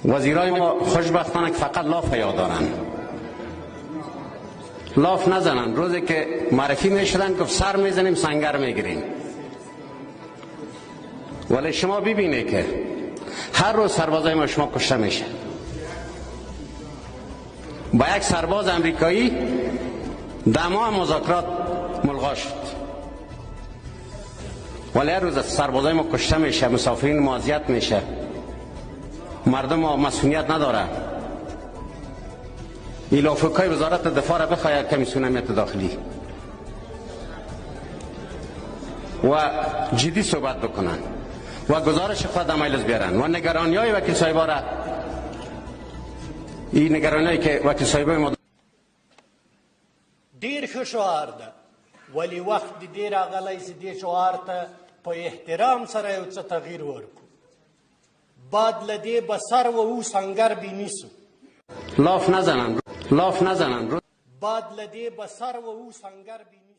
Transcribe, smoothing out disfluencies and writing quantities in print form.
وزیرای ما خوشبختانه که فقط لاف یاد دارن، لاف نزنن. روزی که معرفی میشدن که سر میزنیم سنگر میگیریم. ولی شما ببینید که هر روز سربازای ما شما کشته میشه. با یک سرباز امریکایی در ماه مذاکرات ملغا شد، ولی هر روز سربازای ما کشته میشه، مسافرین ما اذیت میشه، مردم ما مسئولیت نداره. ایلافوکای وزارت دفاع را بخواهد کمیسیون امنیت داخلی و جدی صحبت بکنن و گزارش خود در مجلس بیارن و نگرانی های وکیل صاحبا را، این نگرانی هایی که وکیل صاحبای ما دیر ښه شعار ده، ولی وخت د دې راغلی چې دې شعار ته په احترام سره یو څه تغییر ورکړو. باد له دې به سر و او سنګر بینیسو. لاف نزنن، لاف نزنن. باد له دې به سر و او سنګر بینیسو.